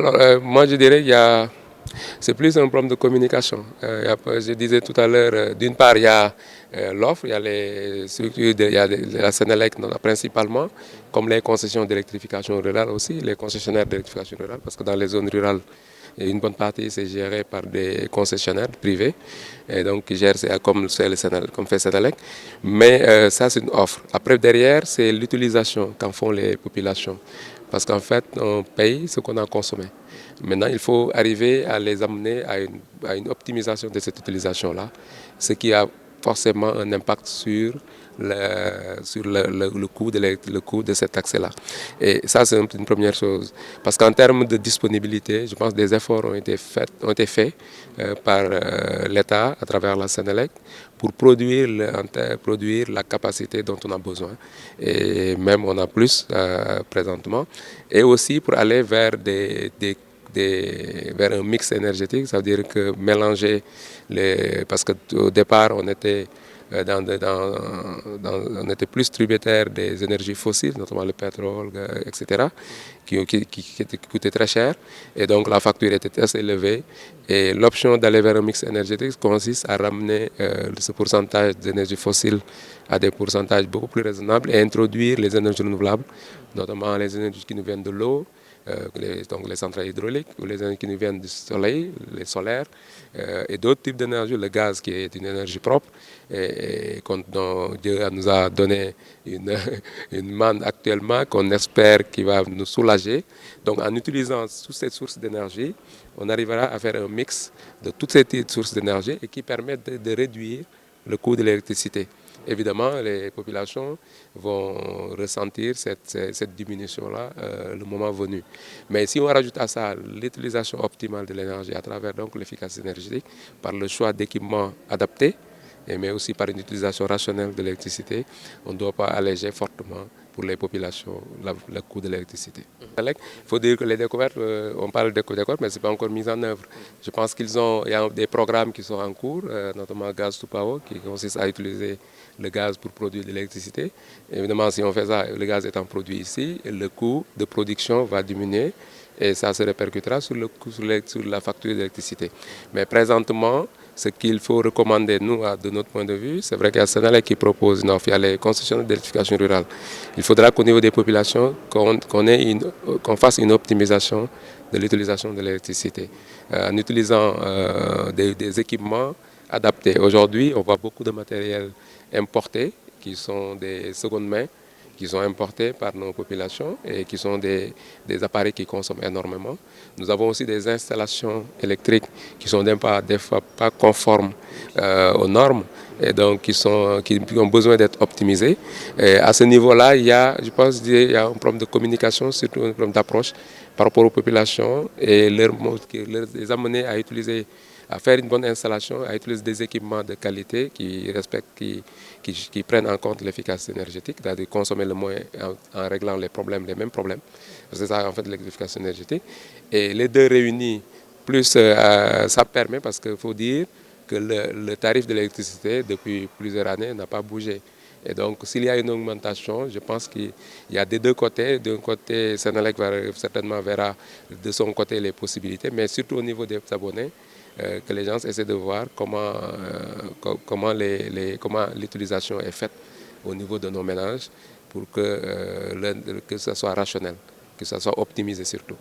Alors, moi je dirais c'est plus un problème de communication. Je disais tout à l'heure, d'une part, il y a l'offre, il y a les structures, il y a la Sénélec principalement, comme les concessions d'électrification rurale aussi, les concessionnaires d'électrification rurale, parce que dans les zones rurales, une bonne partie c'est géré par des concessionnaires privés, et donc qui gèrent comme fait Sénélec. Mais ça, c'est une offre. Après, derrière, c'est l'utilisation qu'en font les populations. Parce qu'en fait, on paye ce qu'on a consommé. Maintenant, il faut arriver à les amener à une optimisation de cette utilisation-là, ce qui a forcément un impact sur le coût de cet accès-là. Et ça, c'est une première chose. Parce qu'en termes de disponibilité, je pense que des efforts ont été faits par l'État à travers la Sénélec pour produire la capacité dont on a besoin. Et même on a plus présentement. Et aussi pour aller vers vers un mix énergétique, ça veut dire que mélanger parce qu'au départ on était on était plus tributaire des énergies fossiles, notamment le pétrole, etc., qui coûtaient très cher. Et donc la facture était assez élevée. Et l'option d'aller vers un mix énergétique consiste à ramener ce pourcentage d'énergie fossile à des pourcentages beaucoup plus raisonnables et introduire les énergies renouvelables, notamment les énergies qui nous viennent de l'eau, donc les centrales hydrauliques, ou les énergies qui nous viennent du soleil, les solaires, et d'autres types d'énergie, le gaz qui est une énergie propre, et dont Dieu nous a donné une manne actuellement qu'on espère qui va nous soulager. Donc en utilisant toutes ces sources d'énergie, on arrivera à faire un mix de toutes ces sources d'énergie et qui permettent de réduire le coût de l'électricité. Évidemment, les populations vont ressentir cette diminution-là le moment venu. Mais si on rajoute à ça l'utilisation optimale de l'énergie à travers l'efficacité énergétique, par le choix d'équipements adaptés, mais aussi par une utilisation rationnelle de l'électricité, on ne doit pas alléger fortement pour les populations le coût de l'électricité. Il faut dire que les découvertes, on parle de découvertes, mais ce n'est pas encore mis en œuvre. Je pense qu'il y a des programmes qui sont en cours, notamment Gaz to Power, qui consiste à utiliser le gaz pour produire de l'électricité. Évidemment, si on fait ça, le gaz étant produit ici, le coût de production va diminuer et ça se répercutera sur la facture d'électricité. Mais présentement, ce qu'il faut recommander, nous, de notre point de vue, c'est vrai qu'il y a Sénélec qui propose une offre, il y a les concessions d'électrification rurale. Il faudra qu'au niveau des populations, qu'on fasse une optimisation de l'utilisation de l'électricité en utilisant des équipements adaptés. Aujourd'hui, on voit beaucoup de matériel importé qui sont des secondes mains, qui sont importés par nos populations et qui sont des appareils qui consomment énormément. Nous avons aussi des installations électriques qui sont des fois pas conformes aux normes et donc qui ont besoin d'être optimisées. Et à ce niveau-là, je pense qu'il y a un problème de communication, surtout un problème d'approche par rapport aux populations et les amener à faire une bonne installation, à utiliser des équipements de qualité qui prennent en compte l'efficacité énergétique, c'est-à-dire consommer le moins en réglant les mêmes problèmes. C'est ça en fait l'électrification énergétique. Et les deux réunis, plus ça permet, parce qu'il faut dire que le tarif de l'électricité depuis plusieurs années n'a pas bougé. Et donc, s'il y a une augmentation, je pense qu'il y a des deux côtés. D'un côté, Sénélec certainement verra de son côté les possibilités, mais surtout au niveau des abonnés, que les gens essaient de voir comment l'utilisation est faite au niveau de nos ménages pour que ce soit rationnel, que ce soit optimisé surtout.